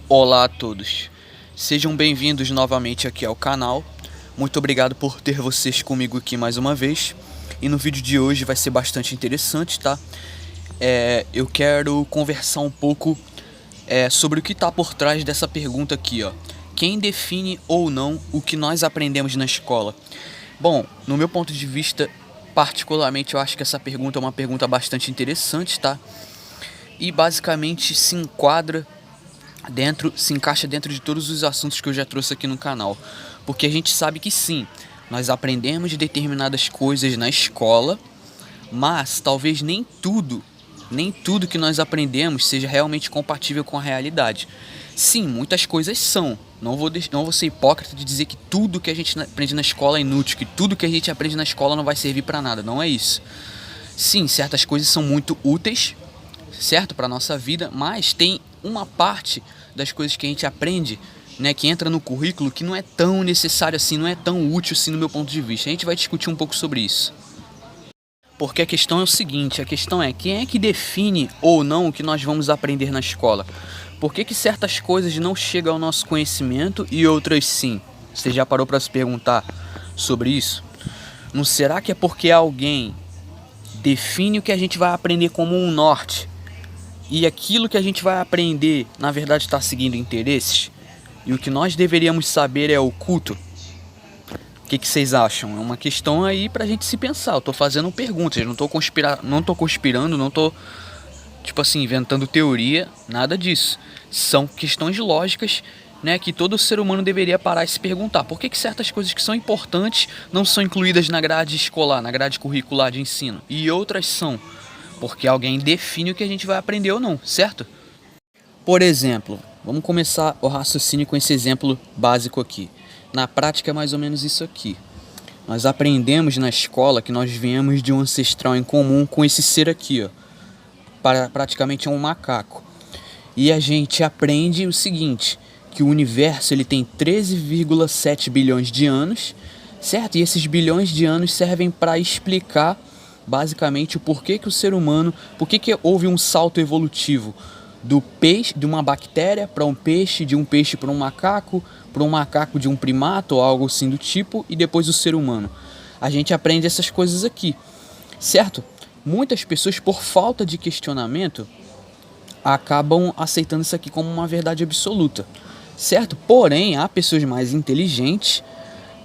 Olá a todos, sejam bem-vindos novamente aqui ao canal. Muito obrigado por ter vocês comigo aqui mais uma vez. E no vídeo de hoje vai ser bastante interessante, tá? Eu quero conversar um pouco sobre o que está por trás dessa pergunta aqui, ó. Quem define ou não o que nós aprendemos na escola? Bom, no meu ponto de vista, particularmente eu acho que essa pergunta é uma pergunta bastante interessante, tá? E basicamente se encaixa dentro de todos os assuntos que eu já trouxe aqui no canal. Porque a gente sabe que sim, nós aprendemos determinadas coisas na escola, mas talvez nem tudo que nós aprendemos seja realmente compatível com a realidade. Sim, muitas coisas são. Não vou ser hipócrita de dizer que tudo que a gente aprende na escola é inútil, que tudo que a gente aprende na escola não vai servir para nada. Não é isso. Sim, certas coisas são muito úteis, certo, para nossa vida, mas tem uma parte das coisas que a gente aprende, né, que entra no currículo, que não é tão necessário assim, não é tão útil assim no meu ponto de vista. A gente vai discutir um pouco sobre isso. Porque a questão é o seguinte, a questão é quem é que define ou não o que nós vamos aprender na escola? Por que certas coisas não chegam ao nosso conhecimento e outras sim? Você já parou para se perguntar sobre isso? Não será que é porque alguém define o que a gente vai aprender como um norte e aquilo que a gente vai aprender na verdade está seguindo interesses? E o que nós deveríamos saber é oculto? O que vocês acham? É uma questão aí pra gente se pensar. Eu tô fazendo perguntas, não tô conspirando, não tô, tipo assim, inventando teoria, nada disso. São questões lógicas, né, que todo ser humano deveria parar e se perguntar. Por que certas coisas que são importantes não são incluídas na grade escolar, na grade curricular de ensino? E outras são, porque alguém define o que a gente vai aprender ou não, certo? Por exemplo, vamos começar o raciocínio com esse exemplo básico aqui. Na prática é mais ou menos isso aqui. Nós aprendemos na escola que nós viemos de um ancestral em comum com esse ser aqui, ó. Praticamente é um macaco. E a gente aprende o seguinte, que o universo ele tem 13,7 bilhões de anos, certo? E esses bilhões de anos servem para explicar basicamente o porquê que o ser humano, porquê que houve um salto evolutivo do peixe, de uma bactéria para um peixe, de um peixe para um macaco de um primato ou algo assim do tipo, e depois o ser humano. A gente aprende essas coisas aqui, certo? Muitas pessoas, por falta de questionamento, acabam aceitando isso aqui como uma verdade absoluta, certo? Porém, há pessoas mais inteligentes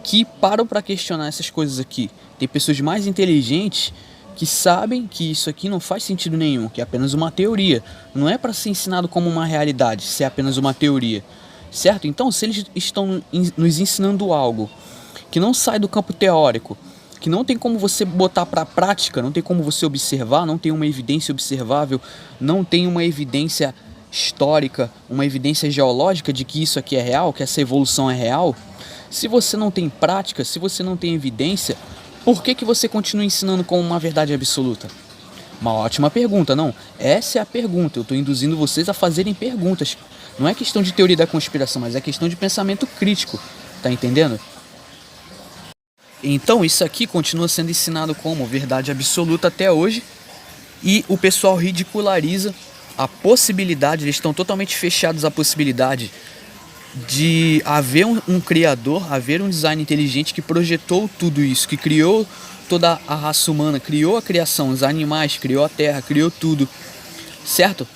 que param para questionar essas coisas aqui. Tem pessoas mais inteligentes que sabem que isso aqui não faz sentido nenhum, que é apenas uma teoria. Não é para ser ensinado como uma realidade, se é apenas uma teoria, certo? Então, se eles estão nos ensinando algo que não sai do campo teórico, que não tem como você botar para a prática, não tem como você observar, não tem uma evidência observável, não tem uma evidência histórica, uma evidência geológica de que isso aqui é real, que essa evolução é real, se você não tem prática, se você não tem evidência, por que você continua ensinando como uma verdade absoluta? Uma ótima pergunta, não? Essa é a pergunta. Eu estou induzindo vocês a fazerem perguntas. Não é questão de teoria da conspiração, mas é questão de pensamento crítico. Tá entendendo? Então isso aqui continua sendo ensinado como verdade absoluta até hoje. E o pessoal ridiculariza a possibilidade, eles estão totalmente fechados à possibilidade de haver um criador, haver um design inteligente que projetou tudo isso, que criou toda a raça humana, criou a criação, os animais, criou a terra, criou tudo, certo?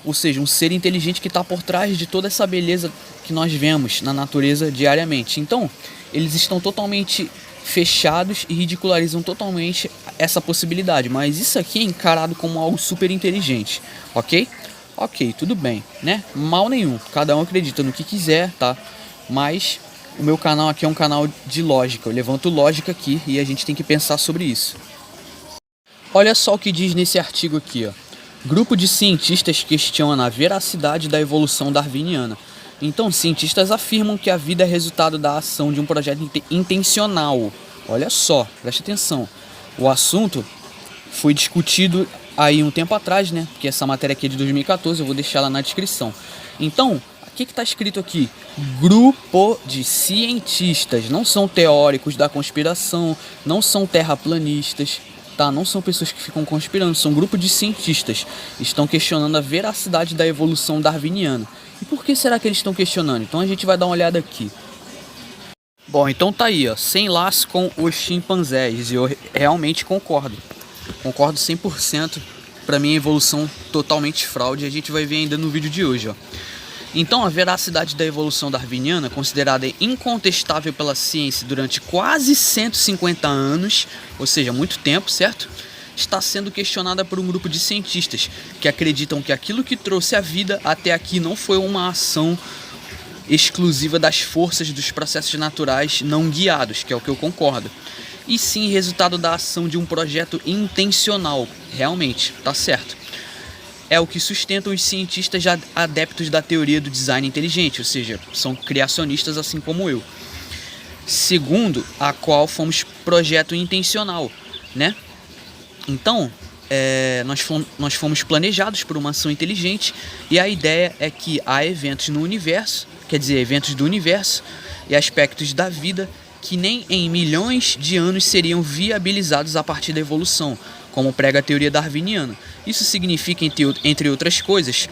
Ou seja, um ser inteligente que está por trás de toda essa beleza que nós vemos na natureza diariamente. Então, eles estão totalmente fechados e ridicularizam totalmente essa possibilidade, mas isso aqui é encarado como algo super inteligente, ok? Ok, tudo bem, né? Mal nenhum, cada um acredita no que quiser, tá? Mas o meu canal aqui é um canal de lógica, eu levanto lógica aqui e a gente tem que pensar sobre isso. Olha só o que diz nesse artigo aqui, ó. Grupo de cientistas questiona a veracidade da evolução darwiniana. Então, cientistas afirmam que a vida é resultado da ação de um projeto intencional. Olha só, preste atenção. O assunto foi discutido aí um tempo atrás, né? Porque essa matéria aqui é de 2014, eu vou deixar ela na descrição. Então, o que está escrito aqui? Grupo de cientistas, não são teóricos da conspiração, não são terraplanistas, tá? Não são pessoas que ficam conspirando, são grupos de cientistas. Estão questionando a veracidade da evolução darwiniana. E por que será que eles estão questionando? Então a gente vai dar uma olhada aqui. Bom, então tá aí, ó, sem laço com os chimpanzés, e eu realmente concordo. Concordo 100%. Pra mim, a evolução totalmente fraude, a gente vai ver ainda no vídeo de hoje, ó. Então, a veracidade da evolução darwiniana, considerada incontestável pela ciência durante quase 150 anos, ou seja, muito tempo, certo? Está sendo questionada por um grupo de cientistas que acreditam que aquilo que trouxe a vida até aqui não foi uma ação exclusiva das forças dos processos naturais não guiados, que é o que eu concordo, e sim resultado da ação de um projeto intencional. Realmente, tá certo. É o que sustentam os cientistas adeptos da teoria do design inteligente, ou seja, são criacionistas assim como eu. Segundo a qual fomos projeto intencional, né? Então, nós fomos planejados por uma ação inteligente, e a ideia é que há eventos no universo, quer dizer, eventos do universo e aspectos da vida que nem em milhões de anos seriam viabilizados a partir da evolução, como prega a teoria darwiniana. Isso significa, entre outras coisas,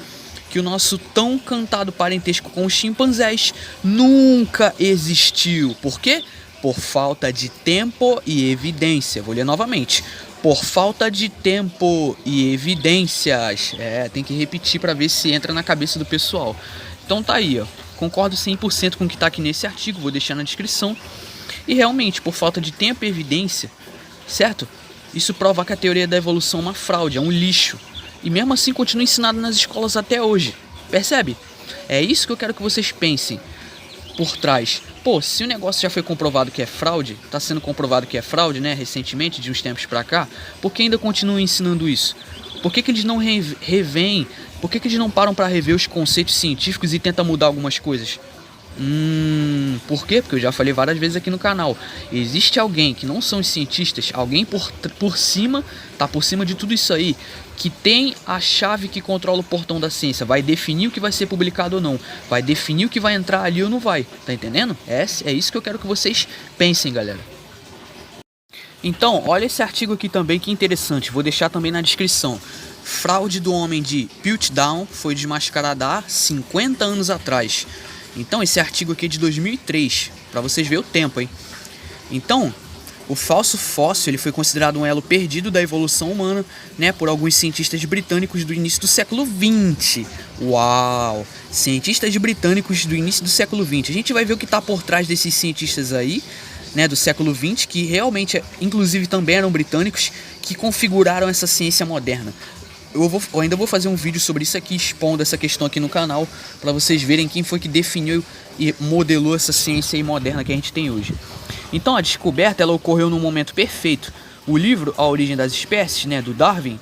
que o nosso tão cantado parentesco com os chimpanzés nunca existiu. Por quê? Por falta de tempo e evidência. Vou ler novamente. Por falta de tempo e evidências. Tem que repetir para ver se entra na cabeça do pessoal. Então tá aí, ó. Concordo 100% com o que está aqui nesse artigo, vou deixar na descrição. E realmente, por falta de tempo e evidência, certo? Isso prova que a teoria da evolução é uma fraude, é um lixo. E mesmo assim continua ensinado nas escolas até hoje. Percebe? É isso que eu quero que vocês pensem por trás. Pô, se o negócio já foi comprovado que é fraude, está sendo comprovado que é fraude, né, recentemente, de uns tempos pra cá, por que ainda continuam ensinando isso? Por que eles não revêem? Por que eles não param para rever os conceitos científicos e tentam mudar algumas coisas? Por quê? Porque eu já falei várias vezes aqui no canal. Existe alguém que não são os cientistas, alguém por cima, tá por cima de tudo isso aí, que tem a chave que controla o portão da ciência, vai definir o que vai ser publicado ou não, vai definir o que vai entrar ali ou não vai, tá entendendo? É isso que eu quero que vocês pensem, galera. Então, olha esse artigo aqui também, que interessante, vou deixar também na descrição. Fraude do homem de Piltdown foi desmascarada há 50 anos atrás. Então, esse artigo aqui é de 2003, para vocês verem o tempo, hein? Então, o falso fóssil ele foi considerado um elo perdido da evolução humana, né, por alguns cientistas britânicos do início do século XX. Uau! Cientistas britânicos do início do século XX. A gente vai ver o que está por trás desses cientistas aí, né, do século XX, que realmente, inclusive, também eram britânicos, que configuraram essa ciência moderna. Eu ainda vou fazer um vídeo sobre isso aqui, expondo essa questão aqui no canal, para vocês verem quem foi que definiu e modelou essa ciência aí moderna que a gente tem hoje. Então, a descoberta ela ocorreu num momento perfeito. O livro A Origem das Espécies, né, do Darwin,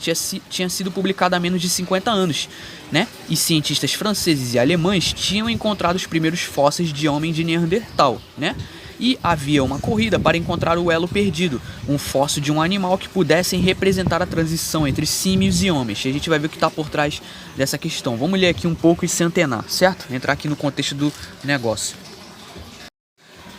tinha sido publicado há menos de 50 anos, né? E cientistas franceses e alemães tinham encontrado os primeiros fósseis de homem de Neandertal, né? E havia uma corrida para encontrar o elo perdido, um fóssil de um animal que pudessem representar a transição entre símios e homens. A gente vai ver o que está por trás dessa questão. Vamos ler aqui um pouco e se antenar, certo? Entrar aqui no contexto do negócio.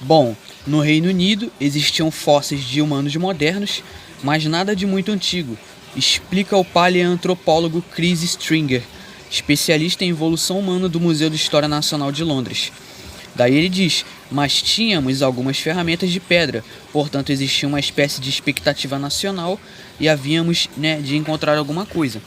Bom, no Reino Unido existiam fósseis de humanos modernos, mas nada de muito antigo, explica o paleantropólogo Chris Stringer, especialista em evolução humana do Museu de História Nacional de Londres. Daí ele diz, mas tínhamos algumas ferramentas de pedra, portanto existia uma espécie de expectativa nacional e havíamos, né, de encontrar alguma coisa.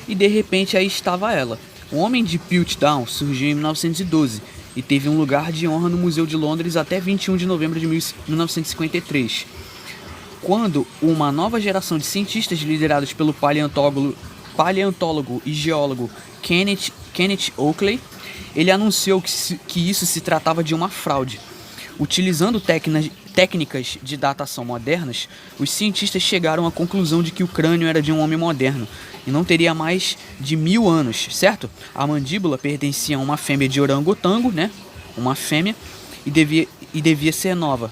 E de repente aí estava ela. O homem de Piltdown surgiu em 1912 e teve um lugar de honra no Museu de Londres até 21 de novembro de 1953, quando uma nova geração de cientistas liderados pelo paleontólogo e geólogo Kenneth Oakley, ele anunciou que isso se tratava de uma fraude. Utilizando técnicas de datação modernas, os cientistas chegaram à conclusão de que o crânio era de um homem moderno e não teria mais de 1000 anos, certo? A mandíbula pertencia a uma fêmea de orangotango, né? Uma fêmea, e devia ser nova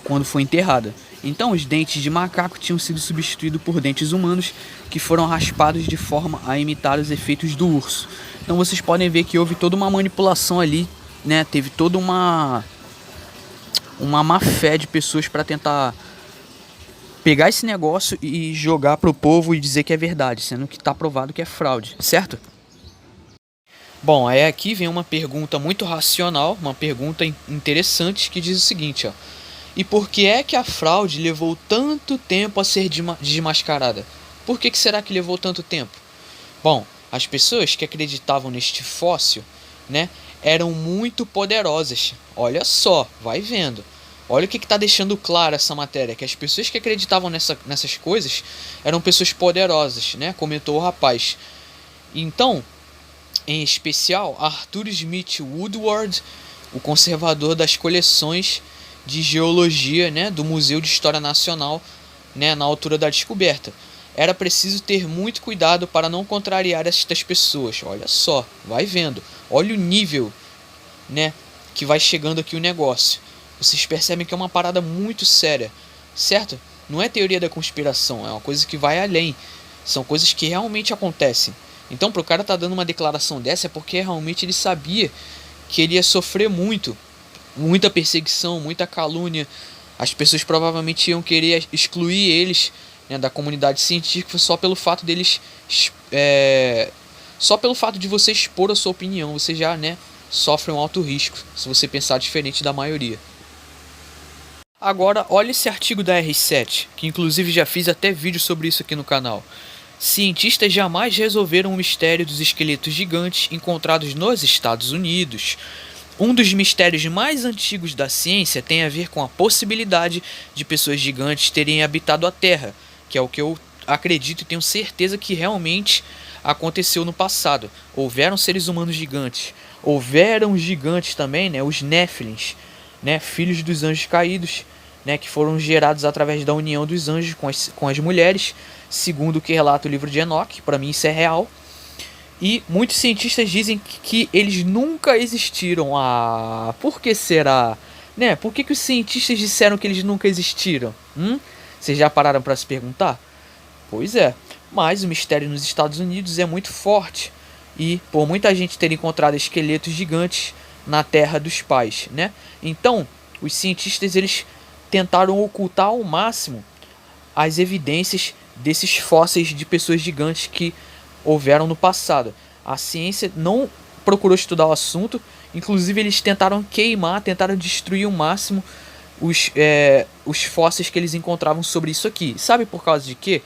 quando foi enterrada. Então, os dentes de macaco tinham sido substituídos por dentes humanos que foram raspados de forma a imitar os efeitos do urso. Então, vocês podem ver que houve toda uma manipulação ali, né? Teve toda uma má fé de pessoas para tentar pegar esse negócio e jogar pro povo e dizer que é verdade, sendo que tá provado que é fraude, certo? Bom, aí aqui vem uma pergunta muito racional, uma pergunta interessante que diz o seguinte, ó. E por que é que a fraude levou tanto tempo a ser desmascarada? Por que será que levou tanto tempo? Bom, as pessoas que acreditavam neste fóssil, né, eram muito poderosas. Olha só, vai vendo. Olha o que está deixando claro essa matéria, que as pessoas que acreditavam nessas coisas eram pessoas poderosas, né, comentou o rapaz. Então, em especial, Arthur Smith Woodward, o conservador das coleções de geologia, né, do Museu de História Nacional, né, na altura da descoberta. Era preciso ter muito cuidado para não contrariar estas pessoas. Olha só, vai vendo. Olha o nível, né, que vai chegando aqui o negócio. Vocês percebem que é uma parada muito séria, certo? Não é teoria da conspiração, é uma coisa que vai além. São coisas que realmente acontecem. Então, para o cara tá dando uma declaração dessa é porque realmente ele sabia que ele ia sofrer muita perseguição, muita calúnia. As pessoas provavelmente iam querer excluir eles, né, da comunidade científica só pelo fato deles, só pelo fato de você expor a sua opinião, você já, né, sofre um alto risco se você pensar diferente da maioria. Agora, olha esse artigo da R7, que inclusive já fiz até vídeo sobre isso aqui no canal. Cientistas jamais resolveram o mistério dos esqueletos gigantes encontrados nos Estados Unidos. Um dos mistérios mais antigos da ciência tem a ver com a possibilidade de pessoas gigantes terem habitado a Terra, que é o que eu acredito e tenho certeza que realmente aconteceu no passado. Houveram seres humanos gigantes. Houveram gigantes também, né, os Néfilins, né, filhos dos anjos caídos, né, que foram gerados através da união dos anjos com as mulheres, segundo o que relata o livro de Enoque. Para mim isso é real. E muitos cientistas dizem que eles nunca existiram. Ah, por que será? Né? Por que os cientistas disseram que eles nunca existiram? Vocês já pararam para se perguntar? Pois é, mas o mistério nos Estados Unidos é muito forte. E por muita gente ter encontrado esqueletos gigantes na terra dos pais, né? Então, os cientistas eles tentaram ocultar ao máximo as evidências desses fósseis de pessoas gigantes que houveram no passado. A ciência não procurou estudar o assunto, inclusive eles tentaram queimar, tentaram destruir ao máximo os fósseis que eles encontravam sobre isso aqui. Sabe por causa de quê?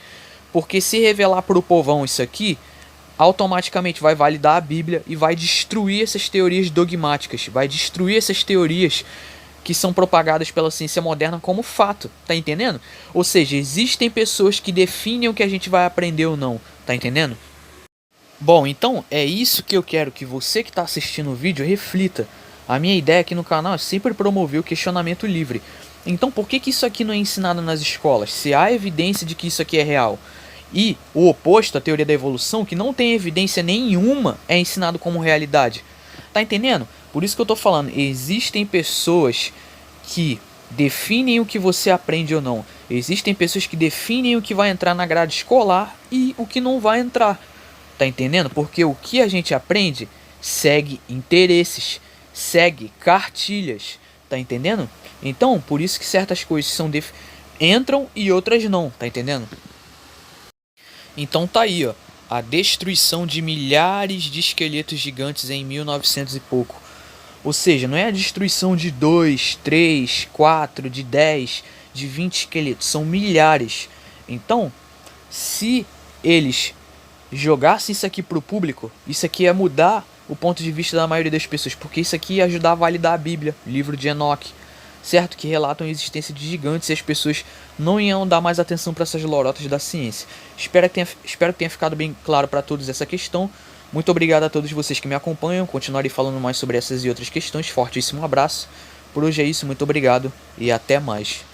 Porque se revelar para o povão isso aqui, automaticamente vai validar a Bíblia e vai destruir essas teorias dogmáticas, vai destruir essas teorias que são propagadas pela ciência moderna como fato, tá entendendo? Ou seja, existem pessoas que definem o que a gente vai aprender ou não, tá entendendo? Bom, então é isso que eu quero que você que está assistindo o vídeo reflita. A minha ideia aqui no canal é sempre promover o questionamento livre. Então por que isso aqui não é ensinado nas escolas, se há evidência de que isso aqui é real? E o oposto, a teoria da evolução, que não tem evidência nenhuma, é ensinado como realidade. Tá entendendo? Por isso que eu tô falando, existem pessoas que definem o que você aprende ou não. Existem pessoas que definem o que vai entrar na grade escolar e o que não vai entrar. Tá entendendo? Porque o que a gente aprende segue interesses, segue cartilhas. Tá entendendo? Então, por isso que certas coisas entram e outras não. Tá entendendo? Então tá aí, ó. A destruição de milhares de esqueletos gigantes em 1900 e pouco. Ou seja, não é a destruição de 2, 3, 4, de 10, de 20 esqueletos. São milhares. Então, se eles jogassem isso aqui pro público, isso aqui ia mudar o ponto de vista da maioria das pessoas. Porque isso aqui ia ajudar a validar a Bíblia, o livro de Enoque, certo? Que relatam a existência de gigantes e as pessoas não iam dar mais atenção para essas lorotas da ciência. Espero que tenha ficado bem claro para todos essa questão. Muito obrigado a todos vocês que me acompanham. Continuarei falando mais sobre essas e outras questões. Fortíssimo abraço. Por hoje é isso, muito obrigado e até mais.